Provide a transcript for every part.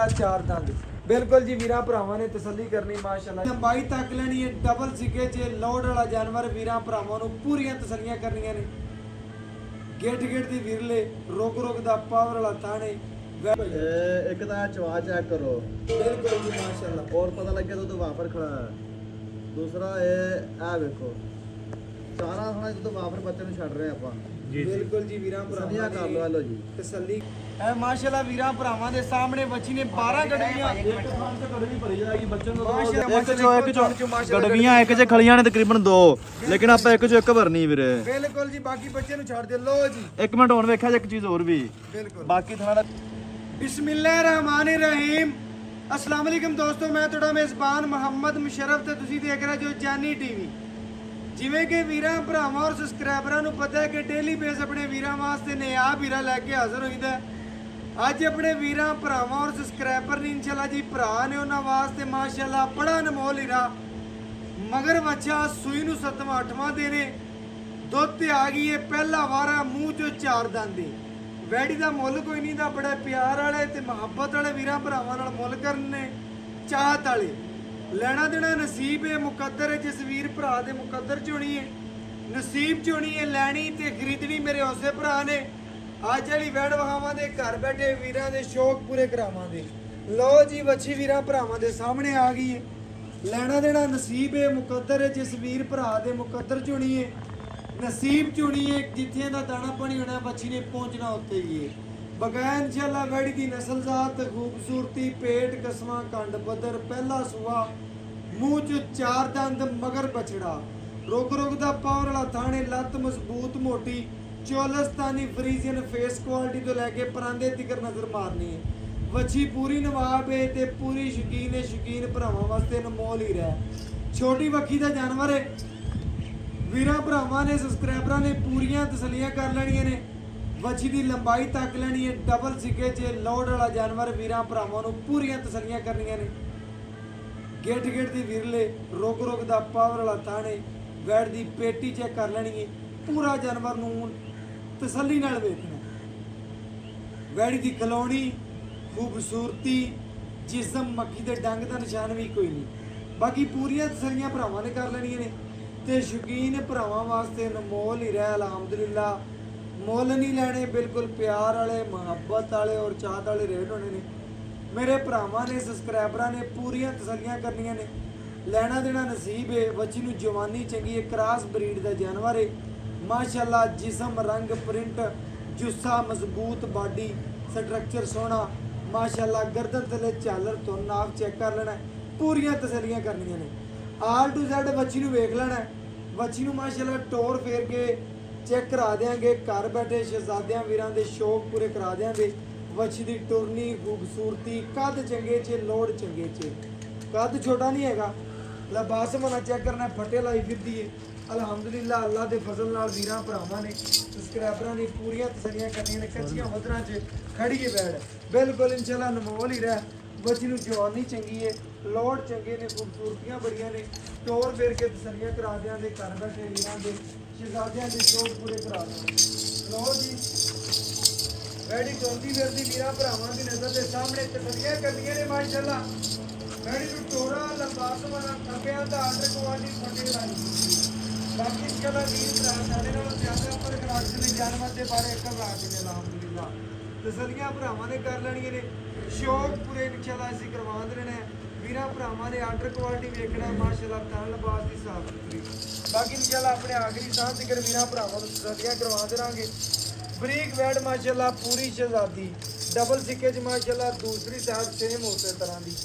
चार दंद बिल्कुल जी वीरा भरावां ने तसल्ली करनी माशाअल्लाह लंबाई तक लेनी है डबल सिक्के च लोड वाला जानवर वीरा भरावां नूं पूरियां तसल्लियां करनियां ने गेट गेट दी विरले रुक रुक दा पावर वाला ताने एक तो चवा चेक करो बिल्कुल जी माशाअल्लाह और पता लगे तो वाफर खड़ा है दूसरा ये देखो चारा खाना जो वाफर बच्चे ने छड़ रहे ਆਪਾਂ जी बिल्कुल जी वीरा भरावां कर लो लो जी तसल्ली ਐ ਮਾਸ਼ਾਅੱਲਾ ਵੀਰਾਂ ਭਰਾਵਾਂ ਦੇ ਸਾਹਮਣੇ ਬੱਚੀ ਨੇ 12 ਗੜਵੀਆਂ ਇੱਕ ਥਾਂ ਤੇ ਗੜਵੀ ਭਰੀ ਜਾਏਗੀ ਬੱਚੇ ਨੂੰ ਮਾਸ਼ਾਅੱਲਾ ਇੱਕ ਚੋ ਗੜਵੀਆਂ ਇੱਕ ਚ ਖਲੀਆਂ ਨੇ ਤਕਰੀਬਨ 2 ਲੇਕਿਨ ਆਪਾਂ ਇੱਕ ਚੋ ਇੱਕ ਭਰਨੀ ਵੀਰੇ ਬਿਲਕੁਲ ਜੀ ਬਾਕੀ ਬੱਚੇ ਨੂੰ ਛੱਡ ਦੇ ਲੋ ਜੀ ਇੱਕ ਮਿੰਟ ਹੁਣ ਵੇਖਿਆ ਜੇ ਇੱਕ ਚੀਜ਼ ਹੋਰ ਵੀ ਬਿਲਕੁਲ ਬਾਕੀ ਥਾਣਾ ਬਿਸਮਿਲ੍ਲਾਹਿਰਰਹਿਮਾਨਿਰਰਹੀਮ अस्सलाम वालेकुम दोस्तों मैं ਤੁਹਾਡਾ ਮੇਜ਼ਬਾਨ ਮੁਹੰਮਦ ਮੁਸ਼ਰਫ ਤੇ ਤੁਸੀਂ ਦੇਖ ਰਹੇ ਜੋ ਜਾਨੀ ਟੀਵੀ ਜਿਵੇਂ ਕਿ ਵੀਰਾਂ ਭਰਾਵਾਂ ਔਰ ਸਬਸਕ੍ਰਾਈਬਰਾਂ ਨੂੰ ਪਤਾ ਹੈ ਕਿ ਡੇਲੀ ਬੇਸ ਆਪਣੇ ਵੀਰਾਂ ਵਾਸਤੇ ਨਿਆ ਵੀਰਾ ਲੈ ਕੇ ਹਾਜ਼ਰ ਹੋਈਦਾ ਅੱਜ ਆਪਣੇ ਵੀਰਾਂ ਭਰਾਵਾਂ ਔਰ ਸਬਸਕ੍ਰਾਈਬਰ ਨੇ ਇਨਸ਼ਾਅੱਲਾ ਜੀ ਭਰਾ ਨੇ ਉਹਨਾਂ ਵਾਸਤੇ ਮਾਸ਼ਾਅੱਲਾ ਬੜਾ ਅਨਮੋਲ ਹੀਰਾ ਮਗਰ ਬੱਚਾ ਸੂਈ ਨੂੰ 7ਵਾਂ 8ਵਾਂ ਦੇਨੇ ਦੁੱਧ ਤੇ ਆ ਗਈ ਹੈ ਪਹਿਲਾ ਵਾਰਾ ਮੂੰਹ ਚੋਂ ਚਾਰ ਦੰਦੇ ਵੈੜੀ ਦਾ ਮੁੱਲ ਕੋਈ ਨਹੀਂ ਦਾ ਬੜਾ ਪਿਆਰ ਵਾਲੇ ਤੇ ਮੁਹੱਬਤ ਵਾਲੇ ਵੀਰਾਂ ਭਰਾਵਾਂ ਨਾਲ ਮੁੱਲ ਕਰਨੇ ਚਾਹਤ ਵਾਲੇ ਲੈਣਾ ਦੇਣਾ ਨਸੀਬ ਹੈ ਮੁਕੱਦਰ ਹੈ ਜਿਸ ਵੀਰ ਭਰਾ ਦੇ ਮੁਕੱਦਰ ਚ ਹੋਣੀ ਹੈ ਨਸੀਬ ਚ ਹੋਣੀ ਹੈ ਲੈਣੀ ਤੇ ਖਰੀਦਣੀ ਮੇਰੇ ਉਸੇ ਭਰਾ ਨੇ ਅੱਜ ਵਾਲੀ ਵੈੜ ਵਹਾਵਾਂ ਦੇ ਘਰ ਬੈਠੇ ਵੀਰਾਂ ਦੇ ਸ਼ੌਕ ਪੂਰੇ ਕਰਾਵਾਂਗੇ ਲਓ ਜੀ ਵੱਛੀ ਵੀਰਾਂ ਭਰਾਵਾਂ ਦੇ ਸਾਹਮਣੇ ਆ ਗਈ ਹੈ ਲੈਣਾ ਦੇਣਾ ਨਸੀਬ ਹੈ ਮੁਕੱਦਰ ਹੈ ਜਿਸ ਵੀਰ ਭਰਾ ਦੇ ਮੁਕੱਦਰ ਚ ਹੋਣੀ ਹੈ ਨਸੀਬ ਚੁਣੀ ਹੈ ਜਿੱਥੇ ਦਾ ਦਾਣਾ ਪਾਣੀ ਹੋਣਾ ਬੱਚੀ ਨੇ ਪਹੁੰਚਣਾ ਉੱਥੇ ਹੀ ਹੈ ਬਗੈਰ ਇਨਸ਼ਾਅੱਲਾ ਵੈੜੀ ਦੀ ਨਸਲ ਜ਼ਾਤ ਖੂਬਸੂਰਤੀ ਪੇਟ ਕਸਮਾਂ ਕੰਡ ਬੱਦਰ ਪਹਿਲਾ ਸੁਆ ਮੂੰਹ ਚ ਚਾਰ ਦੰਦ ਮਗਰ ਬਛੜਾ ਰੁਕ ਰੁਕ ਦਾ ਪਾਵਰ ਵਾਲਾ ਥਾਣੇ ਲੱਤ ਮਜ਼ਬੂਤ ਮੋਟੀ ਚੋਲਸਤਾਨੀ ਫਰੀਜ਼ੀਅਨ ਫੇਸ ਕੁਆਲਿਟੀ ਤੋਂ ਲੈ ਕੇ ਪਰਾਂਦੇ ਤੀਕਰ ਨਜ਼ਰ ਮਾਰਨੀ ਹੈ ਵੱਛੀ ਪੂਰੀ ਨਵਾਬ ਹੈ ਤੇ ਪੂਰੀ ਸ਼ੌਕੀਨ ਹੈ ਸ਼ੌਕੀਨ ਭਰਾਵਾਂ ਵਾਸਤੇ ਅਨਮੋਲ ਹੀ ਰਹਿ ਛੋਟੀ ਵੱਖੀ ਦਾ ਜਾਨਵਰ ਹੈ ਵੀਰਾਂ ਭਰਾਵਾਂ ਨੇ ਸਬਸਕ੍ਰਾਈਬਰਾਂ ਨੇ ਪੂਰੀਆਂ ਤਸੱਲੀਆਂ ਕਰ ਲੈਣੀਆਂ ਨੇ ਵੱਛੀ ਦੀ ਲੰਬਾਈ ਤੱਕ ਲੈਣੀ ਹੈ ਡਬਲ ਸਿੱਕੇ 'ਚ ਲੋਡ ਵਾਲਾ ਜਾਨਵਰ ਵੀਰਾਂ ਭਰਾਵਾਂ ਨੂੰ ਪੂਰੀਆਂ ਤਸੱਲੀਆਂ ਕਰਨੀਆਂ ਨੇ ਗੇਟ ਗੇਟ ਦੀ ਵਿਰਲੇ ਰੁਕ ਰੁਕ ਦਾ ਪਾਵਰ ਵਾਲਾ ਤਾਣੇ ਵੈੜ ਦੀ ਪੇਟੀ ਚੈੱਕ ਕਰ ਲੈਣੀ ਹੈ ਪੂਰਾ ਜਾਨਵਰ ਨੂੰ ਤਸੱਲੀ ਨਾਲ ਵੇਖਣਾ ਵੈੜੀ ਦੀ ਕਲੋਣੀ ਖੂਬਸੂਰਤੀ ਜਿਸਮ ਮੱਖੀ ਦੇ ਡੰਗ ਦਾ ਨਿਸ਼ਾਨ ਵੀ ਕੋਈ ਨਹੀਂ ਬਾਕੀ ਪੂਰੀਆਂ ਤਸੱਲੀਆਂ ਭਰਾਵਾਂ ਨੇ ਕਰ ਲੈਣੀਆਂ ਨੇ ਤੇ ਸ਼ੌਕੀਨ ਭਰਾਵਾਂ ਵਾਸਤੇ ਅਨਮੋਲ ਹੀ ਰਹਿ ਅਲਹਮਦੁਲਿਲਾ ਮੁੱਲ ਨਹੀਂ ਲੈਣੇ ਬਿਲਕੁਲ ਪਿਆਰ ਵਾਲੇ ਮੁਹੱਬਤ ਵਾਲੇ ਔਰ ਚਾਹਤ ਵਾਲੇ ਰੇਟ ਹੋਣੇ ਨੇ ਮੇਰੇ ਭਰਾਵਾਂ ਨੇ ਸਬਸਕ੍ਰਾਈਬਰਾਂ ਨੇ ਪੂਰੀਆਂ ਤਸੱਲੀਆਂ ਕਰਨੀਆਂ ਨੇ ਲੈਣਾ ਦੇਣਾ ਨਸੀਬ ਹੈ ਬੱਚੀ ਨੂੰ ਜਵਾਨੀ ਚੰਗੀ ਹੈ ਕ੍ਰਾਸ ਬਰੀਡ ਦਾ ਜਾਨਵਰ ਹੈ ਮਾਸ਼ਾਅੱਲਾ ਜਿਸਮ ਰੰਗ ਪ੍ਰਿੰਟ ਜੁੱਸਾ ਮਜ਼ਬੂਤ ਬਾਡੀ ਸਟਰਕਚਰ ਸੋਹਣਾ ਮਾਸ਼ਾਅੱਲਾ ਗਰਦਨ ਥੱਲੇ ਝਾਲਰ ਤੋਂ ਨਾਪ ਚੈੱਕ ਕਰ ਲੈਣਾ ਪੂਰੀਆਂ ਤਸੱਲੀਆਂ ਕਰਨੀਆਂ ਨੇ ਆਲ ਟੂ ਜ਼ੈਡ ਬੱਚੀ ਨੂੰ ਵੇਖ ਲੈਣਾ ਬੱਚੀ ਨੂੰ ਮਾਸ਼ਾਅੱਲਾ ਟੋਰ ਫੇਰ ਕੇ ਚੈੱਕ ਕਰਾ ਦੇਾਂਗੇ ਘਰ ਬੈਠੇ ਸ਼ਹਿਜ਼ਾਦਿਆਂ ਵੀਰਾਂ ਦੇ ਸ਼ੌਕ ਪੂਰੇ ਕਰਾ ਦੇਾਂਗੇ ਬੱਚੀ ਦੀ ਟੁਰਨੀ ਖੂਬਸੂਰਤੀ ਕੱਦ ਚੰਗੇ 'ਚ ਲੋੜ ਚੰਗੇ 'ਚ ਕੱਦ ਛੋਟਾ ਨਹੀਂ ਹੈਗਾ ਲਬਾਸ ਮਨਾ ਚੈੱਕ ਕਰਨਾ ਫਟੇ ਲਾਈ ਫਿਰਦੀ ਏ ਅਲਹਮਦੁਲਿਲਾ ਅੱਲਾ ਦੇ ਫਜ਼ਲ ਨਾਲ ਵੀਰਾਂ ਭਰਾਵਾਂ ਨੇ ਸਬਸਕ੍ਰਾਈਬਰਾਂ ਨੇ ਪੂਰੀਆਂ ਤਸੱਲੀਆਂ ਕਰਨੀਆਂ ਨੇ ਕੱਚੀਆਂ ਵਦਰਾਂ 'ਚ ਖੜੀ ਏ ਬੈੜ ਬਿਲਕੁਲ ਇਨਸ਼ਾਅੱਲਾ ਅਨਮੋਲ ਹੀ ਰਹਿ ਬੱਚੀ ਨੂੰ ਜਵਾਨੀ ਚੰਗੀ ਏ ਲੋੜ ਚੰਗੇ ਨੇ ਖੂਬਸੂਰਤੀਆਂ ਬੜੀਆਂ ਨੇ ਟੋਰ ਫੇਰ ਕੇ ਤਸੱਲੀਆਂ ਕਰਾ ਦਿਆਂਗੇ ਘਰ ਬੈਠੇ ਵੀਰਾਂ ਦੇ ਸ਼ਹਿਜ਼ਾਦਿਆਂ ਦੇ ਸ਼ੌਕ ਪੂਰੇ ਕਰਾ ਦਿਆਂਗੇ ਲਓ ਜੀ ਵੈੜੀ ਚੌਂਦੀ ਫਿਰਦੀ ਵੀਰਾਂ ਭਰਾਵਾਂ ਦੀ ਨਜ਼ਰ ਦੇ ਸਾਹਮਣੇ ਤਸੱਲੀਆਂ ਕਰਨੀਆਂ ਨੇ ਮਾਸ਼ਾਅੱਲਾ ਵੈੜੀ ਨੂੰ ਟੋਰਾ ਲੰਬਾਸ ਵਾਲਾ ਖੱਬਿਆਂ ਦਾ ਆਰਡਰ ਕੁਆਲਿਟੀ ਫਟੇ ਲਾਈ ਬਾਕੀ ਇਨਸ਼ਾਅੱਲਾ ਵੀਰ ਭਰਾ ਸਾਡੇ ਨਾਲੋਂ ਜ਼ਿਆਦਾ ਉੱਪਰ ਕਲਾਸ ਦੇ ਜਾਨਵਰ ਦੇ ਬਾਰੇ ਇੱਕ ਰਾਜ ਨੇ ਅਲਹਮਦੁਲਿਲਾ ਤਸੱਲੀਆਂ ਭਰਾਵਾਂ ਨੇ ਕਰ ਲੈਣੀਆਂ ਨੇ ਸ਼ੌਕ ਪੂਰੇ ਇਨਸ਼ਾਅੱਲਾ ਅਸੀਂ ਕਰਵਾ ਦੇਣੇ ਵੀਰਾਂ ਭਰਾਵਾਂ ਦੇ ਆਰਡਰ ਕੁਆਲਿਟੀ ਵੇਖਣਾ ਮਾਸ਼ਾਅੱਲਾ ਤਾਂ ਲਬਾਸ ਦੀ ਸਾਫ ਸੁਥਰੀ ਬਾਕੀ ਇਨਸ਼ਾਅੱਲਾ ਆਪਣੇ ਆਖਰੀ ਸਾਹ ਤੱਕ ਵੀਰਾਂ ਭਰਾਵਾਂ ਨੂੰ ਤਸੱਲੀਆਂ ਕਰਵਾ ਦੇਵਾਂਗੇ ਬਰੀਕ ਵੈੜ ਮਾਸ਼ਾਅੱਲਾ ਪੂਰੀ ਸ਼ਹਿਜ਼ਾਦੀ ਡਬਲ ਸਿੱਕੇ 'ਚ ਮਾਸ਼ਾਅੱਲਾ ਦੂਸਰੀ ਸਾਈਡ ਸੇਮ ਉਸੇ ਤਰ੍ਹਾਂ ਦੀ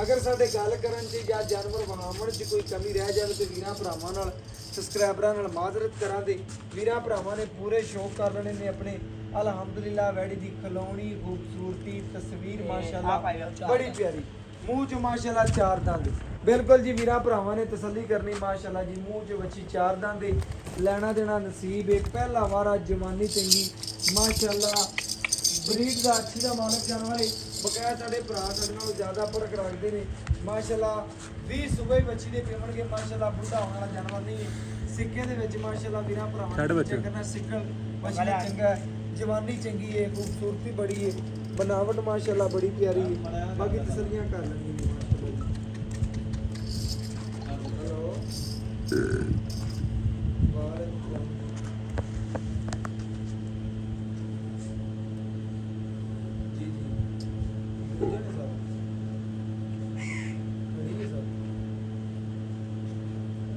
ਅਗਰ ਸਾਡੇ ਗੱਲ ਕਰਨ 'ਚ ਜਾਂ ਜਾਨਵਰ ਵਹਾਵਣ 'ਚ ਕੋਈ ਕਮੀ ਰਹਿ ਜਾਵੇ ਤੇ ਵੀਰਾਂ ਭਰਾਵਾਂ ਨਾਲ ਸਬਸਕ੍ਰਾਈਬਰਾਂ ਨਾਲ ਮਾਜ਼ਰਤ ਕਰਾਂ ਦੇ ਵੀਰਾਂ ਭਰਾਵਾਂ ਨੇ ਪੂਰੇ ਸ਼ੌਕ ਕਰ ਲੈਣੇ ਨੇ ਆਪਣੇ ਅਲਹਮਦੁਲਿਲਾ ਵੈੜੀ ਦੀ ਖਲੋਣੀ ਖੂਬਸੂਰਤੀ ਤਸਵੀਰ ਮਾਸ਼ਾਅੱਲਾ ਬੜੀ ਪਿਆਰੀ ਮੂੰਹ 'ਚ ਮਾਸ਼ਾਅੱਲਾ ਚਾਰ ਦੰਦ ਬਿਲਕੁਲ ਜੀ ਵੀਰਾਂ ਭਰਾਵਾਂ ਨੇ ਤਸੱਲੀ ਕਰਨੀ ਮਾਸ਼ਾਅੱਲਾ ਜੀ ਮੂੰਹ 'ਚ ਵੱਛੀ ਚਾਰ ਦੰਦ ਲੈਣਾ ਦੇਣਾ ਨਸੀਬ ਹੈ ਪਹਿਲਾ ਵਾਰਾ ਜਵਾਨੀ ਚੰਗੀ ਮਾਸ਼ਾਅੱਲਾ ਬਰੀਡ ਦਾ ਅੱਛੀ ਦਾ ਮਾਲਕ ਜਾਨਵਰ ਹੈ ਬਕਾਇਆ ਸਾਡੇ ਭਰਾ ਸਾਡੇ ਨਾਲੋਂ ਜ਼ਿਆਦਾ ਫਰਕ ਰੱਖਦੇ ਨੇ ਮਾਸ਼ਾਅੱਲਾ 20 ਸੂਬੇ ਬੱਚੀ ਦੇ ਪੇਵਣਗੇ ਮਾਸ਼ਾਅੱਲਾ ਬੁੱਢਾ ਹੋਣ ਵਾਲਾ ਜਾਨਵਰ ਨਹੀਂ ਸਿੱਕੇ ਦੇ ਵਿੱਚ ਮਾਸ਼ਾਅੱਲਾ ਵੀਰਾਂ ਭਰਾਵਾਂ ਨੇ ਚੈੱਕ ਕਰਨਾ ਸਿੱਕਲ ਬੱਚੀ ਚੰਗਾ ਜਵਾਨੀ ਚੰਗੀ ਹੈ ਖੂਬਸੂਰਤੀ ਬੜੀ ਹੈ बनावट माशाल्लाह बड़ी प्यारी है। बाकी तसल्लियां कर लेंगे हेलो जी जी मुझे नहीं सर ठीक है सर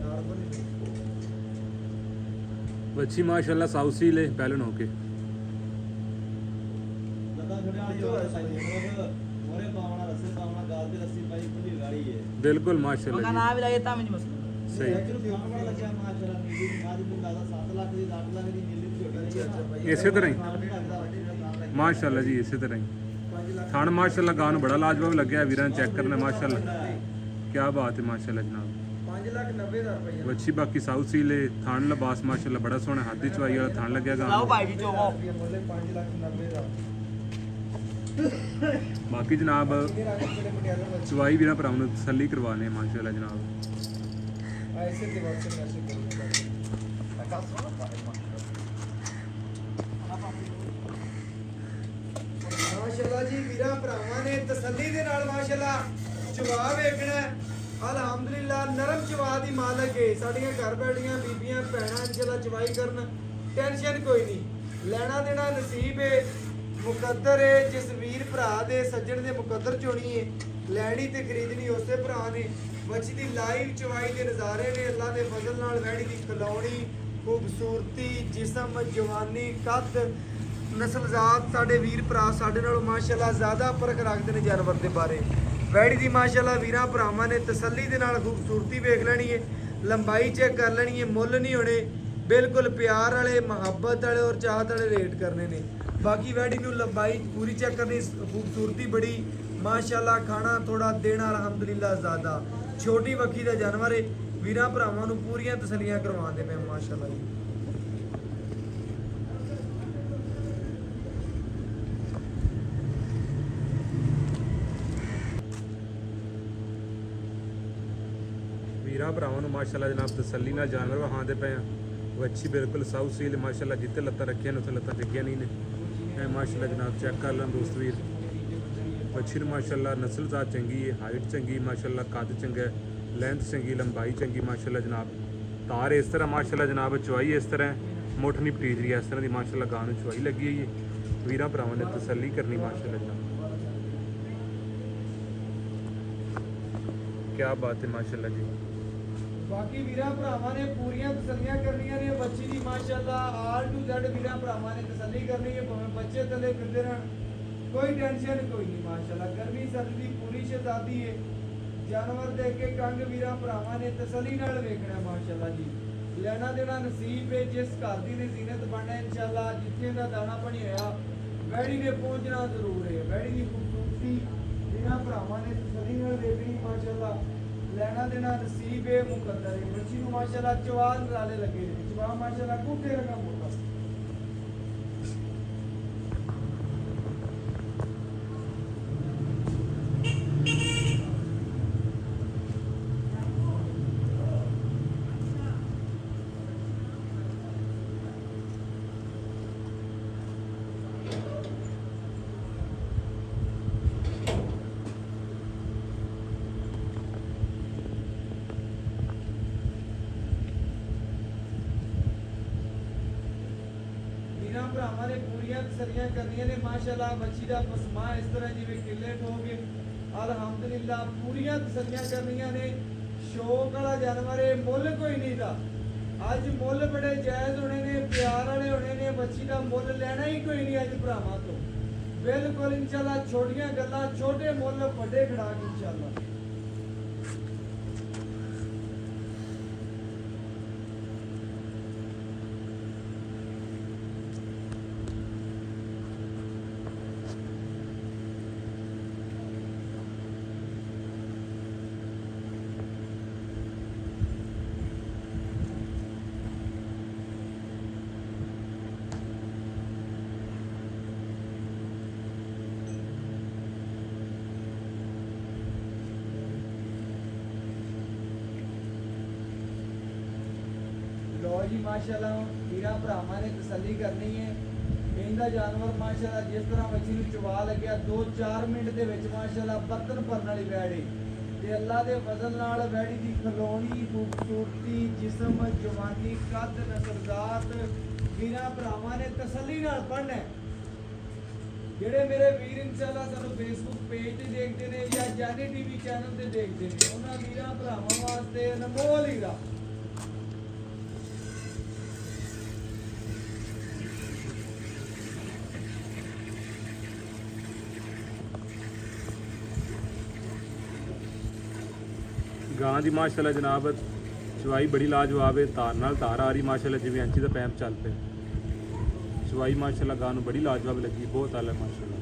यार बनी बच्ची माशाल्लाह साउथ सी ले पहलन होके बिल्कुल माशाल्लाह जी। नाम भी लगे ता मुझे मसला सही इसे तरह ही माशाल्लाह जी इसे तरह ही थान माशाल्लाह गान बड़ा लाजवाब लग्या वीरां चेक करना माशाल्लाह क्या बात है माशाल्लाह जनाब 5,90,000 रुपया बच्ची बाकी साउथ सी ले थान लबास माशाल्लाह बड़ा सोहना हाथी चवाई वाला थान लग्या लाओ गान भाई जी चोमो 5,90,000 बाकी जनाब कितने रंग बड़े पटियाला बच्चे चवाई वीरां भरावां नूं तसल्ली करवाने माशाल्लाह जनाब ऐसे के WhatsApp मैसेज करो ਮਾਸ਼ਾਅੱਲਾ ਜੀ ਵੀਰਾਂ ਭਰਾਵਾਂ ਨੇ ਤਸੱਲੀ ਦੇ ਨਾਲ ਮਾਸ਼ਾਅੱਲਾ ਚਵਾ ਵੇਖਣਾ ਅਲਹਮਦੁਲਿਲਾ ਨਰਮ ਚਵਾ ਦੀ ਮਾਲਕ ਹੈ ਸਾਡੀਆਂ ਘਰ ਬੈਠੀਆਂ ਬੀਬੀਆਂ ਭੈਣਾਂ ਇਨਸ਼ਾਅੱਲਾ ਚਵਾਈ ਕਰਨ ਟੈਨਸ਼ਨ ਕੋਈ ਨਹੀਂ ਲੈਣਾ ਦੇਣਾ ਨਸੀਬ ਹੈ ਮੁਕੱਦਰ ਹੈ ਜਿਸ ਵੀਰ ਭਰਾ ਦੇ ਸੱਜਣ ਦੇ ਮੁਕੱਦਰ ਚੋਣੀ ਹੈ ਲੈਣੀ ਤੇ ਖਰੀਦਣੀ ਉਸੇ ਭਰਾ ਨੇ ਬੱਚੀ ਦੀ ਲਾਈਵ ਚਵਾਈ ਦੇ ਨਜ਼ਾਰੇ ਨੇ ਅੱਲਾ ਦੇ ਫਜ਼ਲ ਨਾਲ ਵੈੜੀ ਦੀ ਖਲੌਣੀ ਖੂਬਸੂਰਤੀ ਜਿਸਮ ਜਵਾਨੀ ਕੱਦ ਨਸਲਜ਼ਾਤ ਸਾਡੇ ਵੀਰ ਭਰਾ ਸਾਡੇ ਨਾਲੋਂ ਮਾਸ਼ਾਅੱਲਾ ਜ਼ਿਆਦਾ ਫਰਕ ਰੱਖਦੇ ਨੇ ਜਾਨਵਰ ਦੇ ਬਾਰੇ ਵੈੜੀ ਦੀ ਮਾਸ਼ਾਅੱਲਾ ਵੀਰਾਂ ਭਰਾਵਾਂ ਨੇ ਤਸੱਲੀ ਦੇ ਨਾਲ ਖੂਬਸੂਰਤੀ ਵੇਖ ਲੈਣੀ ਹੈ ਲੰਬਾਈ ਚੈੱਕ ਕਰ ਲੈਣੀ ਹੈ ਮੁੱਲ ਨਹੀਂ ਹੋਣੇ ਬਿਲਕੁਲ ਪਿਆਰ ਵਾਲੇ ਮੁਹੱਬਤ ਵਾਲੇ ਔਰ ਚਾਹਤ ਵਾਲੇ ਰੇਟ ਕਰਨੇ ਨੇ ਬਾਕੀ ਵੈੜੀ ਨੂੰ ਲੰਬਾਈ ਪੂਰੀ ਚੈੱਕ ਕਰਨੀ ਖੂਬਸੂਰਤੀ ਬੜੀ ਮਾਸ਼ਾਅੱਲਾ ਖਾਣਾ ਥੋੜਾ ਦੇਣਾ ਅਲਹਮਦੁਲਿਲਾ ਜ਼ਿਆਦਾ ਛੋਟੀ ਵੱਖੀ ਦਾ ਜਾਨਵਰ ਹੈ ਵੀਰਾਂ ਭਰਾਵਾਂ ਨੂੰ ਪੂਰੀਆਂ ਤਸੱਲੀਆਂ ਕਰਵਾਉਂਦੇ ਪਏ ਮਾਸ਼ਾਅੱਲਾ ਜੀ ਵੀਰਾਂ ਭਰਾਵਾਂ ਨੂੰ ਮਾਸ਼ਾਅੱਲਾ ਜਨਾਬ ਤਸੱਲੀ ਨਾਲ ਜਾਨਵਰ ਵਹਾਉਂਦੇ ਪਏ ਆ ਵੱਛੀ ਬਿਲਕੁਲ ਸਾਊਥ ਸੀਲ ਮਾਸ਼ਾਅੱਲਾ ਜਿੱਥੇ ਲੱਤਾਂ ਰੱਖੀਆਂ ਨੇ ਉੱਥੇ ਲੱਤਾਂ ਡਿੱਗੀਆਂ ਨਹੀਂ ਨੇ ਇਹ ਮਾਸ਼ਾਅੱਲਾ ਜਨਾਬ ਚੈੱਕ ਕਰ ਲੈਣ ਦੋਸਤ ਵੀਰ ਵੱਛੀ ਨੂੰ ਮਾਸ਼ਾਅੱਲਾ ਨਸਲਜ਼ਾਤ ਚੰਗੀ ਹੈ ਹਾਈਟ ਚੰਗੀ ਮਾਸ਼ਾਅੱਲਾ ਕੱਦ ਚੰਗਾ ਹੈ ਲੈਂਥ ਚੰਗੀ ਲੰਬਾਈ ਚੰਗੀ ਮਾਸ਼ਾਅੱਲਾ ਜਨਾਬ ਤਾਰ ਇਸ ਤਰ੍ਹਾਂ ਮਾਸ਼ਾਅੱਲਾ ਜਨਾਬ ਚਵਾਈ ਇਸ ਤਰ੍ਹਾਂ ਮੁੱਠ ਨਹੀਂ ਪਟੀਜ ਰਹੀ ਇਸ ਤਰ੍ਹਾਂ ਦੀ ਮਾਸ਼ਾਅੱਲਾ ਗਾਂ ਨੂੰ ਚਵਾਈ ਲੱਗੀ ਹੋਈ ਹੈ ਵੀਰਾਂ ਭਰਾਵਾਂ ਨੇ ਤਸੱਲੀ ਕਰਨੀ ਮਾਸ਼ਾਅੱਲਾ ਜਨਾਬ ਕੀ ਬਾਤ ਹੈ ਮਾਸ਼ਾਅੱਲਾ ਜੀ ਬਾਕੀ ਵੀਰਾਂ ਭਰਾਵਾਂ ਨੇ ਪੂਰੀਆਂ ਤਸੱਲੀਆਂ ਕਰਨੀਆਂ ਨੇ ਬੱਚੀ ਦੀ ਮਾਸ਼ਾਅੱਲਾ ਆਲ ਟੂ ਜ਼ੈਡ ਵੀਰਾਂ ਭਰਾਵਾਂ ਨੇ ਤਸੱਲੀ ਕਰਨੀ ਹੈ ਭਾਵੇਂ ਬੱਚੇ ਥੱਲੇ ਫਿਰਦੇ ਰਹਿਣ ਕੋਈ ਟੈਨਸ਼ਨ ਕੋਈ ਨਹੀਂ ਮਾਸ਼ਾਅੱਲਾ ਗਰਮੀ ਸਰਦੀ ਦੀ ਪੂਰੀ ਸ਼ਹਿਜ਼ਾਦੀ ਹੈ ਜਾਨਵਰ ਦੇਖ ਕੇ ਕੰਗ ਵੀਰਾਂ ਭਰਾਵਾਂ ਨੇ ਤਸੱਲੀ ਨਾਲ ਵੇਖਣਾ ਮਾਸ਼ਾਅੱਲਾ ਜੀ ਲੈਣਾ ਦੇਣਾ ਨਸੀਬ ਹੈ ਜਿਸ ਘਰ ਦੀ ਨੇ ਜ਼ੀਨਤ ਬਣਨਾ ਇਨਸ਼ਾਅੱਲਾ ਜਿੱਥੇ ਦਾ ਦਾਣਾ ਪਾਣੀ ਹੋਇਆ ਵੈੜੀ ਨੇ ਪਹੁੰਚਣਾ ਜ਼ਰੂਰ ਹੈ ਵੈੜੀ ਦੀ ਖੂਬਸੂਰਤੀ ਵੀਰਾਂ ਭਰਾਵਾਂ ਨੇ ਤਸੱਲੀ ਨਾਲ ਵੇਖਣੀ ਮਾਸ਼ਾਅੱਲਾ ਲੈਣਾ ਦੇਣਾ ਨਸੀਬ ਹੈ ਮੁਕੱਦਰ ਹੈ ਬੱਚੀ ਨੂੰ ਮਾਸ਼ਾਅੱਲਾ ਚਵਾਲ ਨਾਲੇ ਲੱਗੇ ਨੇ ਚਵਾ ਮਾਸ਼ਾਅੱਲਾ ਕੁੱਤੇ ਰਕਮ ਮੋਟਾ ਵੀਰਾਂ ਭਰਾਵਾਂ ਨੇ ਪੂਰੀਆਂ ਤਸੱਲੀਆਂ ਕਰਨੀਆਂ ਨੇ ਮਾਸ਼ਾਅੱਲਾ ਬੱਚੀ ਦਾ ਪਸਮਾ ਇਸ ਤਰ੍ਹਾਂ ਜਿਵੇਂ ਕਿੱਲੇ ਠੋਗੇ ਅਲਹਮਦੁਲਿਲਾ ਪੂਰੀਆਂ ਤਸੱਲੀਆਂ ਕਰਨੀਆਂ ਨੇ ਸ਼ੌਕ ਵਾਲਾ ਜਾਨਵਰ ਹੈ ਮੁੱਲ ਕੋਈ ਨਹੀਂ ਦਾ ਅੱਜ ਮੁੱਲ ਬੜੇ ਜਾਇਜ਼ ਹੋਣੇ ਨੇ ਪਿਆਰ ਵਾਲੇ ਹੋਣੇ ਨੇ ਬੱਚੀ ਦਾ ਮੁੱਲ ਲੈਣਾ ਹੀ ਕੋਈ ਨਹੀਂ ਅੱਜ ਭਰਾਵਾਂ ਤੋਂ ਬਿਲਕੁਲ ਇਨਸ਼ਾਅੱਲਾ ਛੋਟੀਆਂ ਗੱਲਾਂ ਛੋਟੇ ਮੁੱਲ ਵੱਡੇ ਖੜਾ ਕੇ ਇਨਸ਼ਾਅੱਲਾ ਲੋ ਜੀ ਮਾਸ਼ਾਅੱਲਾ ਵੀਰਾਂ ਭਰਾਵਾਂ ਨੇ ਤਸੱਲੀ ਕਰਨੀ ਹੈ ਮਹਿੰਦਾ ਜਾਨਵਰ ਮਾਸ਼ਾਅੱਲਾ ਜਿਸ ਤਰ੍ਹਾਂ ਮੱਛੀ ਨੂੰ ਚਵਾ ਲੱਗਿਆ 2-4 ਮਿੰਟ ਦੇ ਵਿੱਚ ਮਾਸ਼ਾਅੱਲਾ ਬਰਤਨ ਭਰਨ ਵਾਲੀ ਵੈੜੀ ਤੇ ਅੱਲਾ ਦੇ ਫਜ਼ਲ ਨਾਲ ਵੈੜੀ ਦੀ ਖਲੋਣੀ ਖੂਬਸੂਰਤੀ ਜਿਸਮ ਜਵਾਨੀ ਕੱਦ ਨਸਲਜ਼ਾਤ ਵੀਰਾਂ ਭਰਾਵਾਂ ਨੇ ਤਸੱਲੀ ਨਾਲ ਪੜ੍ਹਨਾ ਹੈ। ਜਿਹੜੇ ਮੇਰੇ ਵੀਰ ਇਨਸ਼ਾਅੱਲਾ ਸਾਨੂੰ ਫੇਸਬੁੱਕ ਪੇਜ ਤੇ ਦੇਖਦੇ ਨੇ ਜਾਂ ਜਾਨੀ ਟੀਵੀ ਚੈਨਲ ਤੇ ਦੇਖਦੇ ਨੇ ਉਹਨਾਂ ਵੀਰਾਂ ਭਰਾਵਾਂ ਵਾਸਤੇ ਅਨਮੋਲ ਹੀਰਾ ਗਾਂ ਦੀ ਮਾਸ਼ਾਅੱਲਾ ਜਨਾਬ ਚਵਾਈ ਬੜੀ ਲਾਜਵਾਬ ਹੈ। ਧਾਰ ਨਾਲ ਧਾਰ ਆ ਰਹੀ ਮਾਸ਼ਾਅੱਲਾ ਜਿਵੇਂ ਅੰਚੀ ਦਾ ਪੈਂਪ ਚੱਲ ਪਿਆ। ਚਵਾਈ ਮਾਸ਼ਾਅੱਲਾ ਗਾਂ ਨੂੰ ਬੜੀ ਲਾਜਵਾਬ ਲੱਗੀ, ਬਹੁਤ ਆਲਾ ਮਾਸ਼ਾਅੱਲਾ।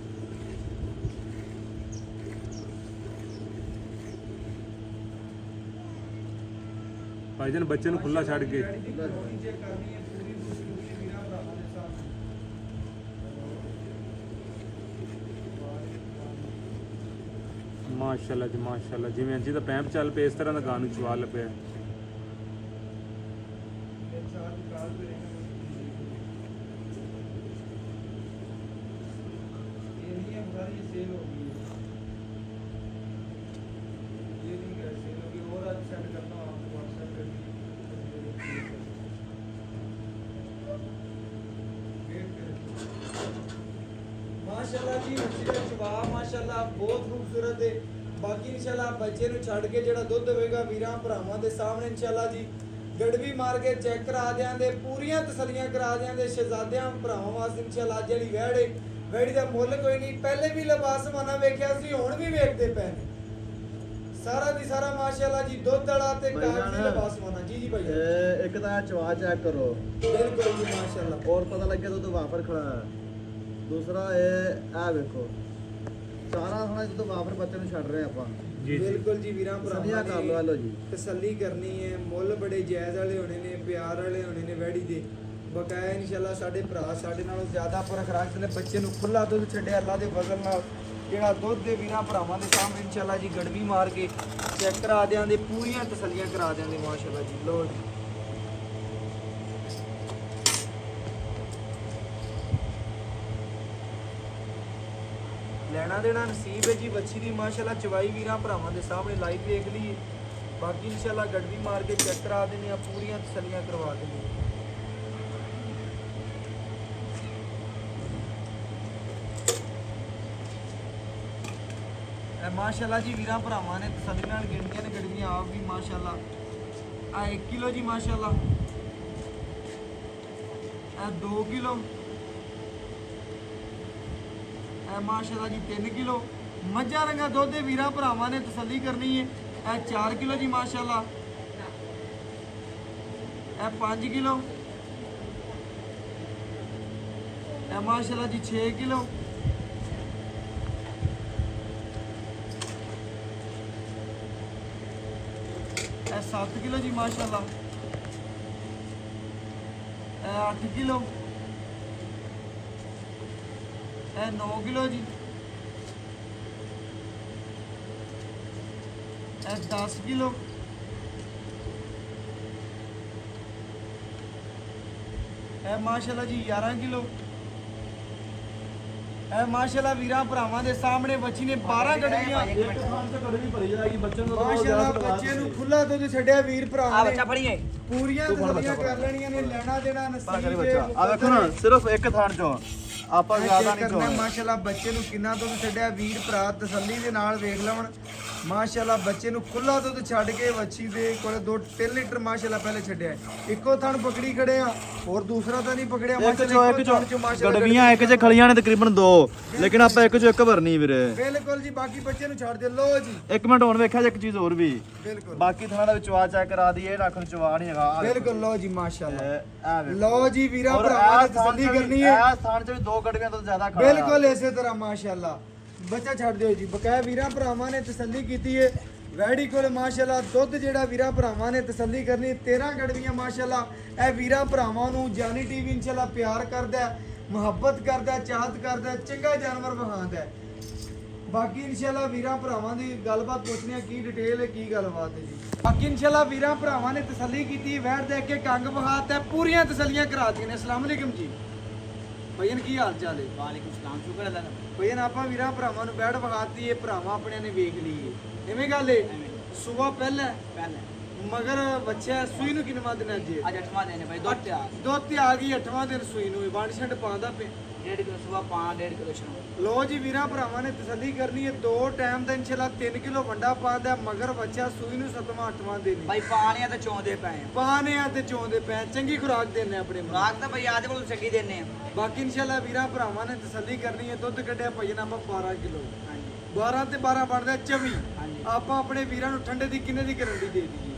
ਭਾਈਜਾਨ ਬੱਚੇ ਨੂੰ ਖੁੱਲਾ ਛੱਡ ਕੇ ਮਾਸ਼ਾਅੱਲਾ ਜੀ ਮਾਸ਼ਾਅੱਲਾ ਜਿਵੇਂ ਅੰਚੀ ਦਾ ਪੈਂਪ ਚੱਲ ਪਿਆ ਇਸ ਤਰ੍ਹਾਂ ਦਾ ਗਾਂ ਨੂੰ ਚਵਾ ਲੱਭਿਆ। माशाल्लाह जी मच्छी का जवाब माशाल्लाह बहुत खूबसूरत है। बाकी इंशाल्लाह बच्चे ਨੂੰ ਛੱਡ ਕੇ ਜਿਹੜਾ ਦੁੱਧ ਹੋਵੇਗਾ ਵੀਰਾਂ ਭਰਾਵਾਂ ਦੇ ਸਾਹਮਣੇ ਇੰਸ਼ਾਅੱਲਾ ਜੀ ਗੜਵੀ ਮਾਰ ਕੇ ਚੈੱਕ ਕਰਾ ਦਿਆਂਗੇ, ਪੂਰੀਆਂ ਤਸੱਲੀਆਂ ਕਰਾ ਦਿਆਂਗੇ ਸ਼ਹਿਜ਼ਾਦਿਆਂ ਭਰਾਵਾਂ ਵਾਸਤੇ ਇੰਸ਼ਾਅੱਲਾ। ਜਿਹੜੀ ਵੈੜੀ ਦਾ ਮੁੱਲ ਕੋਈ ਨਹੀਂ, ਪਹਿਲੇ ਵੀ ਲਿਬਾਸ ਮਾਨਾ ਵੇਖਿਆ ਸੀ ਹੁਣ ਵੀ ਵੇਖਦੇ ਪਏ ਨੇ। ਸਾਰਾ ਦੀ ਸਾਰਾ ਮਾਸ਼ਾਅੱਲਾ ਜੀ ਦੁੱਧ ਵਾਲਾ ਤੇ ਕਾਗਜ਼ੀ ਲਿਬਾਸ ਮਾਨਾ। ਜੀ ਜੀ ਭਾਈ ਇੱਕ ਤਾਂ ਚਵਾ ਚੈੱਕ ਕਰੋ, ਬਿਲਕੁਲ ਜੀ ਮਾਸ਼ਾਅੱਲਾ। ਔਰ ਪਤਾ ਲੱਗਿਆ ਦੁੱਧ ਵਾਫਰ ਖੜਾ ਹੈ। ਦੂਸਰਾ ਇਹ ਵੇਖੋ ਚਾਰਾਂ ਥਾਣਾ ਜਦੋਂ ਵਾਫਰ ਬੱਚੇ ਨੂੰ ਛੱਡ ਰਹੇ ਆਪਾਂ। ਜੀ ਬਿਲਕੁਲ ਜੀ ਵੀਰਾਂ ਭਰਾਵਾਂ ਕਰ ਲਓ ਲੋ ਜੀ, ਤਸੱਲੀ ਕਰਨੀ ਹੈ। ਮੁੱਲ ਬੜੇ ਜਾਇਜ਼ ਵਾਲੇ ਹੋਣੇ ਨੇ, ਪਿਆਰ ਵਾਲੇ ਹੋਣੇ ਨੇ ਵੈੜੀ ਦੇ। ਬਕਾਇਆ ਇਨਸ਼ਾਅੱਲਾ ਸਾਡੇ ਭਰਾ ਸਾਡੇ ਨਾਲੋਂ ਜ਼ਿਆਦਾ ਪਰਖ ਰੱਖਦੇ ਨੇ। ਬੱਚੇ ਨੂੰ ਖੁੱਲਾ ਦੁੱਧ ਛੱਡਿਆ ਅੱਲਾ ਦੇ ਫਜ਼ਲ ਨਾਲ। ਜਿਹੜਾ ਦੁੱਧ ਦੇ ਵੀਰਾਂ ਭਰਾਵਾਂ ਦੇ ਸਾਹਮਣੇ ਇਨਸ਼ਾਅੱਲਾ ਜੀ ਗੜਵੀ ਮਾਰ ਕੇ ਚੈੱਕ ਕਰਾ ਦਿਆਂਗੇ, ਪੂਰੀਆਂ ਤਸੱਲੀਆਂ ਕਰਾ ਦਿਆਂਗੇ ਮਾਸ਼ਾਅੱਲਾ ਜੀ। ਲੋ ਜੀ ਲੈਣਾ ਦੇਣਾ ਨਸੀਬ ਹੈ ਜੀ ਬੱਚੀ ਦੀ ਮਾਸ਼ਾਅੱਲਾ। ਚਵਾਈ ਵੀਰਾਂ ਭਰਾਵਾਂ ਦੇ ਸਾਹਮਣੇ ਲਾਈਵ ਦੇਖ ਲਈਏ। ਬਾਕੀ ਇਨਸ਼ਾਅੱਲਾ ਗੜਵੀ ਮਾਰ ਕੇ ਚੈੱਕ ਕਰਾ ਦੇਣੀ ਆ, ਪੂਰੀਆਂ ਤਸੱਲੀਆਂ ਕਰਵਾ ਦੇਣੀ। ਮਾਸ਼ਾਅੱਲਾ ਜੀ ਵੀਰਾਂ ਭਰਾਵਾਂ ਨੇ ਤਸੱਲੀ ਨਾਲ ਗਿਣਤੀਆਂ ਨੇ ਗੜਵੀਆਂ ਆਪ ਵੀ ਮਾਸ਼ਾਅੱਲਾ। ਆ 1 ਕਿਲੋ ਜੀ ਮਾਸ਼ਾਅੱਲਾ, ਇਹ 2 ਕਿਲੋ, माशाल्लाह जी 3 किलो। मज्जा रंगा दुध दे वीरा भरावां ने तसल्ली करनी है। यह 4 किलो जी माशाल्लाह, यह 5 किलो, यह माशाल्लाह जी 6 किलो, यह 7 किलो जी माशाल्लाह, यह 8 किलो, 9 किलो जी, 10 किलो, माशाल्लाह जी 11 किलो। माशाल्लाह वीरा भरावां दे सामने बच्ची ने 12 गड़वियां। माशाल्लाह बच्चे ਨੂੰ ਖੁੱਲਾ ਦੁੱਧ ਛੱਡਿਆ ਵੀਰ ਭਰਾਵਾਂ ਨੇ। ਬੱਚਾ ਫੜੀਏ ਪੂਰੀਆਂ ਤਸੱਲੀਆਂ ਕਰ ਲੈਣੀਆਂ ਨੇ। ਲੈਣਾ ਦੇਣਾ ਨਸੀਬ ਹੈ। ਆ ਵੇਖੋ ਨਾ ਸਿਰਫ ਇੱਕ ਥਾਣ ਚੋਂ ਆਪਾਂ ਜ਼ਿਆਦਾ ਨਹੀਂ ਕਰਨਾ। ਮਾਸ਼ਾਅੱਲਾ ਬੱਚੇ ਨੂੰ ਕਿੰਨਾ ਦੁੱਧ ਛੱਡਿਆ ਵੀਰ ਭਰਾ ਤਸੱਲੀ ਦੇ ਨਾਲ ਵੇਖ ਲਵਣ। ਮਾਸ਼ਾਅੱਲਾ ਬੱਚੇ ਨੂੰ ਖੁੱਲਾ ਦੁੱਧ ਛੱਡ ਕੇ ਵੱਛੀ ਦੇ ਕੋਲ 2-3 ਲੀਟਰ ਮਾਸ਼ਾਅੱਲਾ ਪਹਿਲੇ ਛੱਡਿਆ। ਇੱਕੋ ਥਣ ਪਕੜੀ ਖੜੇ ਆ, ਹੋਰ ਦੂਸਰਾ ਤਾਂ ਨਹੀਂ ਪਕੜਿਆ ਮਾਸ਼ਾਅੱਲਾ। ਗੜਵੀਆਂ ਇੱਕ ਚ ਖਲੀਆਂ ਨੇ ਤਕਰੀਬਨ 2, ਲੇਕਿਨ ਆਪਾਂ ਇੱਕ ਚ ਇੱਕ ਭਰਨੀ ਵੀਰੇ। ਬਿਲਕੁਲ ਜੀ ਬਾਕੀ ਬੱਚੇ ਨੂੰ ਛੱਡ ਦੇ। ਲੋ ਜੀ ਇੱਕ ਮਿੰਟ ਹੁਣ ਵੇਖਿਆ ਜੇ ਇੱਕ ਚੀਜ਼ ਹੋਰ ਵੀ। ਬਿਲਕੁਲ ਬਾਕੀ ਥਾਣਾ ਦੇ ਵਿਚਵਾ ਚੈੱਕ ਕਰਾ ਦਈਏ, ਰੱਖ ਨੂੰ ਚਵਾ ਨਹੀਂ ਹੈਗਾ। ਬਿਲਕੁਲ ਲੋ ਜੀ ਮਾਸ਼ਾਅੱਲਾ। ਆ ਵੇਖੋ ਲੋ ਜੀ ਵੀਰਾ ਭਰਾਵਾਂ ਨੇ ਤਸੱਲੀ ਕਰਨੀ ਹੈ। ਇਹ ਥਾਣ ਚ ਵੀ 2 ਗੜਵੀਆਂ ਤੋਂ ਜ਼ਿਆਦਾ ਖੜਾ। ਬਿਲਕੁਲ ਇਸੇ ਤਰ੍ਹਾਂ ਮਾਸ਼ਾਅੱਲਾ। ਬੱਚਾ ਛੱਡ ਦਿਓ ਜੀ। ਬਕਾਇਆ ਵੀਰਾਂ ਭਰਾਵਾਂ ਨੇ ਤਸੱਲੀ ਕੀਤੀ ਹੈ। ਵੈੜੀ ਕੋਲ ਮਾਸ਼ਾਅੱਲਾ ਦੁੱਧ ਜਿਹੜਾ ਵੀਰਾਂ ਭਰਾਵਾਂ ਨੇ ਤਸੱਲੀ ਕਰਨੀ 13 ਗੜਵੀਆਂ ਮਾਸ਼ਾਅੱਲਾ। ਇਹ ਵੀਰਾਂ ਭਰਾਵਾਂ ਨੂੰ ਜਾਨੀ ਟੀਵੀ ਇਨਸ਼ਾਅੱਲਾ ਪਿਆਰ ਕਰਦਾ, ਮੁਹੱਬਤ ਕਰਦਾ, ਚਾਹਤ ਕਰਦਾ, ਚੰਗਾ ਜਾਨਵਰ ਵਹਾਉਂਦਾ। ਬਾਕੀ ਇਨਸ਼ਾਅੱਲਾ ਵੀਰਾਂ ਭਰਾਵਾਂ ਦੀ ਗੱਲਬਾਤ ਪੁੱਛਣੀ ਆ ਕੀ ਡਿਟੇਲ ਹੈ, ਕੀ ਗੱਲਬਾਤ ਹੈ ਜੀ। ਬਾਕੀ ਇਨਸ਼ਾਅੱਲਾ ਵੀਰਾਂ ਭਰਾਵਾਂ ਨੇ ਤਸੱਲੀ ਕੀਤੀ। ਵੈੜ ਦੇਖ ਕੇ ਕੰਗ ਵਹਾਤਾ, ਪੂਰੀਆਂ ਤਸੱਲੀਆਂ ਕਰਾ ਦਿੱਤੀਆਂ ਨੇ। ਅਸਲਾਮ ਅਲੈਕੁਮ ਜੀ। ਭਈਨ ਕੀ ਹਾਲ ਚਾਲ ਹੈ? ਵਾਲੇਕੁਮ ਸਲਾਮ, ਸ਼ੁਕਰ ਅੱਲਾਹ ਦਾ। ਭਈਨ ਆਪਾਂ ਵੀਰਾਂ ਭਰਾਵਾਂ ਨੂੰ ਬੈਠ ਵਿਖਾਤੀ ਇਹ ਭਰਾਵਾਂ ਆਪਣਿਆਂ ਨੇ ਵੇਖ ਲਈ ਐਵੇਂ ਗੱਲ ਏ। ਸਵੇਰ ਪਹਿਲਾਂ ਪਹਿਲਾਂ ਮਗਰ ਬੱਚਾ ਸੂਈ ਨੂੰ ਕਿੰਨਾ ਦਿਨਾਂ ਜੀ? ਅੱਜ 8ਵਾਂ ਦਿਨ ਹੈ ਭਾਈ, ਦੁੱਧ ਤੇ ਆ ਦੁੱਧ ਤੇ ਆ ਗਈ 8ਵਾਂ ਦਿਨ ਸੂਈ ਨੂੰ ਵੰਡ ਛੰਡ ਪਾਉਂਦਾ ਪਿਆ। 1.5 ਕਿਲੋ ਸੁਬਾ ਪਾ 1.5 ਕਿਲੋ ਸ਼ਾਮ। ਲੋ ਜੀ ਵੀਰਾਂ ਭਰਾਵਾਂ ਨੇ ਤਸੱਲੀ ਕਰਨੀ ਹੈ, 2 ਟਾਈਮ ਦਾ ਇਨਸ਼ਾਅੱਲਾ 3 ਕਿਲੋ ਵੰਡਾ ਪਾਉਂਦਾ ਮਗਰ ਬੱਚਾ ਸੂਈ ਨੂੰ 7ਵਾਂ 8ਵਾਂ ਦਿਨ ਭਾਈ ਪਾਣੀਆਂ ਤੇ ਚੋਂਦੇ ਪਏ ਆ। ਪਾਣੇ ਆ ਤੇ ਚੋਂਦੇ ਪੈ ਚੰਗੀ ਖੁਰਾਕ ਦੇਣੇ ਆਪਣੇ ਨੂੰ। ਰਾਤ ਤਾਂ ਭਾਈ ਆਦੇ ਕੋਲ ਚੱਗੀ ਦਿੰਨੇ ਆ। ਬਾਕੀ ਇਨਸ਼ਾਅੱਲਾ ਵੀਰਾਂ ਭਰਾਵਾਂ ਨੇ ਤਸੱਲੀ ਕਰਨੀ ਹੈ। ਦੁੱਧ ਕੱਢਿਆ ਭਜਨ ਆਪਾਂ 12 ਕਿਲੋ, ਹਾਂਜੀ 12 ਤੇ 12 ਬਣਦਾ 24। ਹਾਂਜੀ ਆਪਾਂ ਆਪਣੇ ਵੀਰਾਂ ਨੂੰ ਠੰਡੇ ਦੀ ਕਿੰਨੇ ਦੀ ਗਾਰੰਟੀ ਦੇ ਦਈਏ?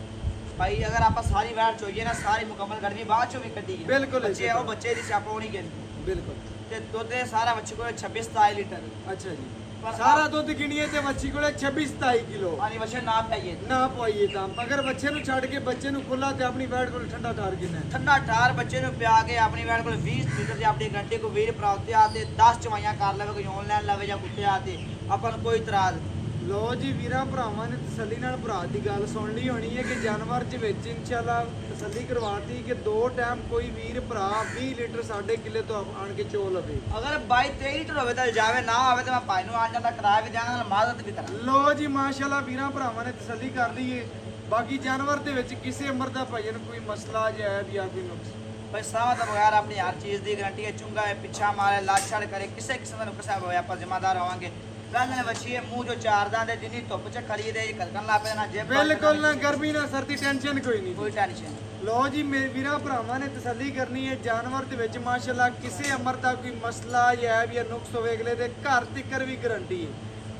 ਭਾਈ ਅਗਰ ਆਪਾਂ ਸਾਰੀ ਵੈਟ ਚੋਈਏ ਨਾ, ਸਾਰੀ ਮੁਕੰਮਲ ਗਰਮੀ ਬਾਅਦ ਚੋਂ ਵੀ ਕੱਢੀ ਹੈ। ਬਿਲਕੁਲ ਬੱਚੇ ਆ, ਉਹ ਬੱਚੇ ਦੀ ਸਿਆਪਾ ਹੋਣੀ ਗਿਣਦੀ ਬਿਲਕੁਲ। ਤੇ ਦੁੱਧ ਇਹ ਸਾਰਾ ਬੱਚੇ ਕੋਲ 26-27 ਲੀਟਰ। ਅੱਛਾ ਜੀ, ਪਰ ਸਾਰਾ ਦੁੱਧ ਗਿਣੀਏ ਤੇ ਬੱਚੀ ਕੋਲੇ 26-27 ਕਿਲੋ ਪਾਣੀ ਬੱਚੇ ਨਾ ਪਾਈਏ। ਨਾ ਪਾਈਏ ਤਾਂ ਮਗਰ ਬੱਚੇ ਨੂੰ ਛੱਡ ਕੇ ਬੱਚੇ ਨੂੰ ਖੁੱਲਾ ਤੇ ਆਪਣੀ ਬੈਠ ਕੋਲ ਠੰਡਾ ਠਾਰ ਕਿੰਨਾ ਹੈ? ਠੰਡਾ ਠਾਰ ਬੱਚੇ ਨੂੰ ਪਿਆ ਕੇ ਆਪਣੀ ਵੈਟ ਕੋਲ 20 ਲੀਟਰ ਤੇ ਆਪਣੀ ਗੰਟੇ ਕੋ 20 ਪ੍ਰਾਪਤ ਆ ਤੇ 10 ਚਵਾਈਆਂ ਕਰ ਲਵੇ, ਕੋਈ ਆਨਲਾਈਨ ਲਵੇ ਜਾਂ ਕੁੱਤੇ ਆ ਤੇ ਆਪਾਂ ਨੂੰ ਕੋਈ ਇਤਰਾਜ਼ ਨਹੀਂ। ਲੋ ਜੀ ਵੀਰਾਂ ਭਰਾਵਾਂ ਨੇ ਤਸੱਲੀ ਨਾਲ ਭਰਾ ਦੀ ਗੱਲ ਸੁਣ ਲਈ ਹੋਣੀ ਹੈ ਕਿ ਜਾਨਵਰ ਦੇ ਵਿੱਚ ਇਨਸ਼ਾਅੱਲਾ ਤਸੱਲੀ ਕਰਵਾਤੀ ਕਿ 2 ਟਾਈਮ ਕੋਈ ਵੀਰ ਭਰਾ 20 ਲੀਟਰ ਸਾਡੇ ਕਿੱਲੇ ਤੋਂ ਆਣ ਕੇ ਚੋ ਲਵੇ। ਅਗਰ 22-23 ਲੀਟਰ ਹੋਵੇ ਤਾਂ ਜਾਵੇ, ਨਾ ਹੋਵੇ ਤਾਂ ਮੈਂ ਭਾਈ ਨੂੰ ਆਣ ਜਾਂਦਾ ਕਿਰਾਇਆ ਵੀ ਦਿਆਂਗਾ ਨਾਲ ਮਾਜ਼ਤ ਵੀ ਕਰਾਂ। ਲੋ ਜੀ ਮਾਸ਼ਾਅੱਲਾ ਵੀਰਾਂ ਭਰਾਵਾਂ ਨੇ ਤਸੱਲੀ ਕਰ ਲਈ ਏ। ਬਾਕੀ ਜਾਨਵਰ ਦੇ ਵਿੱਚ ਕਿਸੇ ਉਮਰ ਦਾ ਭਜਨ ਕੋਈ ਮਸਲਾ ਜਾਇਬ ਜਾਂ ਕੋਈ ਨੁਕਸ ਭਾਈ ਸਾਵਾ ਤੋਂ ਬਗੈਰ ਆਪਣੀ ਹਰ ਚੀਜ਼ ਦੀ ਗਾਰੰਟੀ ਹੈ। ਚੁੰਗਾ ਹੈ, ਪਿੱਛਾ ਮਾਰੇ, ਲਾਛ ਛੜ ਕਰੇ, ਕਿਸੇ ਕਿਸਮ ਦਾ ਨੁਕਸ ਹੋਵੇ ਆਪਾਂ ਜ਼ਿੰਮੇਦਾਰ ਹੋਵਾਂਗੇ। ਪਹਿਲਾਂ ਨੇ ਬੱਚੀ ਮੂੰਹ ਜੋ ਚਾਰਦਾਂ ਦੇ ਜਿੰਨੀ ਧੁੱਪ ਚ ਖੜੀ ਦੇ ਕਲਕਣ ਲਾ ਪੈਣਾ ਜੇ ਬਿਲਕੁਲ ਨਾ ਗਰਮੀ ਨਾ ਸਰਦੀ ਟੈਨਸ਼ਨ ਕੋਈ ਨਹੀਂ। ਕੋਈ ਟੈਨਸ਼ਨ। ਲੋ ਜੀ ਮੇਰੇ ਵੀਰਾਂ ਭਰਾਵਾਂ ਨੇ ਤਸੱਲੀ ਕਰਨੀ ਹੈ। ਜਾਨਵਰ ਦੇ ਵਿੱਚ ਮਾਸ਼ਾਅੱਲਾ ਕਿਸੇ ਉਮਰ ਦਾ ਕੋਈ ਮਸਲਾ ਜਾਇਬ ਜਾਂ ਨੁਕਸ ਹੋਵੇ ਅਗਲੇ ਦੇ ਘਰ ਤੱਕ ਵੀ ਗਾਰੰਟੀ ਹੈ।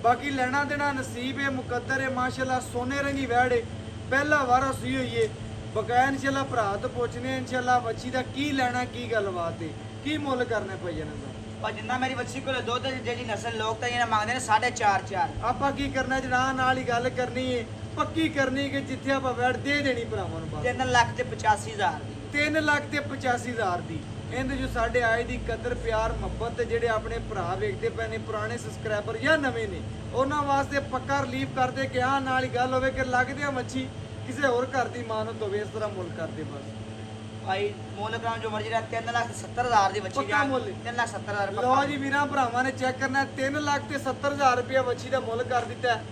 ਬਾਕੀ ਲੈਣਾ ਦੇਣਾ ਨਸੀਬ ਹੈ, ਮੁਕੱਦਰ ਹੈ। ਮਾਸ਼ਾਅੱਲਾ ਸੋਨੇ ਰੰਗੀ ਵਹਿੜੇ ਪਹਿਲਾ ਵਾਰ ਸੀ ਹੋਈ ਹੈ। ਬਕਾਇਆ ਇਨਸ਼ਾਅੱਲਾ ਭਰਾ ਤੋਂ ਪੁੱਛਨੇ ਇਨਸ਼ਾਅੱਲਾ ਬੱਚੀ ਦਾ ਕੀ ਲੈਣਾ, ਕੀ ਗੱਲਬਾਤ ਹੈ, ਕੀ ਮੁੱਲ ਕਰਨਾ ਪਈ ਜਾਣਾ ਦਾ। ਪਰ ਜਿੰਨਾ ਮੇਰੀ ਬੱਚੀ ਕੋਲ ਦੁੱਧ ਜਿਹੜੀ ਨਸਲ ਲੋਕ ਤਾਂ ਇਹਨਾਂ ਮੰਗਦੇ ਨੇ 4.5 ਆਪਾਂ ਕੀ ਕਰਨਾ ਜਨਾਹ ਨਾਲ ਹੀ ਗੱਲ ਕਰਨੀ ਹੈ, ਪੱਕੀ ਕਰਨੀ ਕਿ ਜਿੱਥੇ ਆਪਾਂ ਵੈਟ ਦੇ ਦੇਣੀ ਭਰਾਵਾਂ ਨੂੰ ਬਸ 3 ਲੱਖ ਤੇ 85,000 ਦੀ। 3 ਲੱਖ ਤੇ 85,000 ਦੀ। ਇਹਦੇ ਜੋ ਸਾਡੇ ਆਏ ਦੀ ਕਦਰ ਪਿਆਰ ਮੁਹੱਬਤ ਤੇ ਜਿਹੜੇ ਆਪਣੇ ਭਰਾ ਵੇਖਦੇ ਪਏ ਨੇ ਪੁਰਾਣੇ ਸਬਸਕ੍ਰਾਈਬਰ ਜਾਂ ਨਵੇਂ ਨੇ ਉਹਨਾਂ ਵਾਸਤੇ ਪੱਕਾ ਰਿਲੀਫ ਕਰਦੇ ਕਿ ਆਹ ਨਾਲ ਹੀ ਗੱਲ ਹੋਵੇ ਕਿ ਲੱਗਦੇ ਆ ਮੱਛੀ ਕਿਸੇ ਹੋਰ ਘਰ ਦੀ ਮਾਨਤ ਹੋਵੇ, ਇਸ ਤਰ੍ਹਾਂ ਮੁੱਲ ਕਰਦੇ ਬਸ। ਭਾਈ ਮੁੱਲ ਕਰਾਂ ਜੋ ਮਰਜ਼ੀ ਦਾ 3,70,000 ਦੀ ਬੱਚੀ ਪੱਕਾ ਮੁੱਲ। 3,70,000 ਲਓ ਜੀ ਵੀਰਾਂ ਭਰਾਵਾਂ ਨੇ ਚੈੱਕ ਕਰਨਾ 3,70,000 ਰੁਪਏ ਬੱਚੀ ਦਾ ਮੁੱਲ ਕਰ ਦਿੱਤਾ ਹੈ।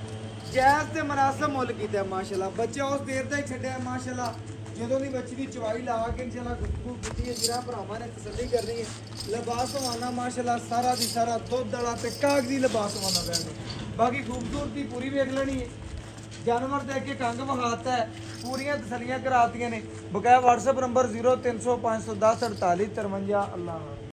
ਜਾਇਜ਼ ਤੇ ਮਨਾਸਬ ਮੁੱਲ ਕੀਤਾ ਹੈ ਮਾਸ਼ਾਅੱਲਾ। ਬੱਚਾ ਉਸ ਦੇਰ ਦਾ ਹੀ ਛੱਡਿਆ ਮਾਸ਼ਾਅੱਲਾ ਜਦੋਂ ਦੀ ਬੱਚੀ ਦੀ ਚਵਾਈ ਲਾ ਕੇ ਇਨਸ਼ਾਅੱਲਾ ਗੁੱਗੂ ਕੀਤੀ ਹੈ। ਵੀਰਾਂ ਭਰਾਵਾਂ ਨੇ ਤਸੱਲੀ ਕਰਨੀ ਹੈ। ਲਿਬਾਸ ਵਾਨਾ ਮਾਸ਼ਾਅੱਲਾ ਸਾਰਾ ਦੀ ਸਾਰਾ ਦੁੱਧ ਵਾਲਾ ਤੇ ਕਾਗ ਦੀ ਲਿਬਾਸ ਵਾਨਾ ਬੈਠ। ਬਾਕੀ ਖੂਬਸੂਰਤੀ ਪੂਰੀ ਵੇਖ ਲੈਣੀ ਹੈ। ਜਾਨਵਰ ਦੇਖ ਕੇ ਕੰਗ ਵਹਾਤਾ ਹੈ, ਪੂਰੀਆਂ ਤਸੱਲੀਆਂ ਕਰਾਤੀਆਂ ਨੇ। ਬਕਾਇਆ WhatsApp ਨੰਬਰ 0300 510 48 53 ਅੱਲਾਹ।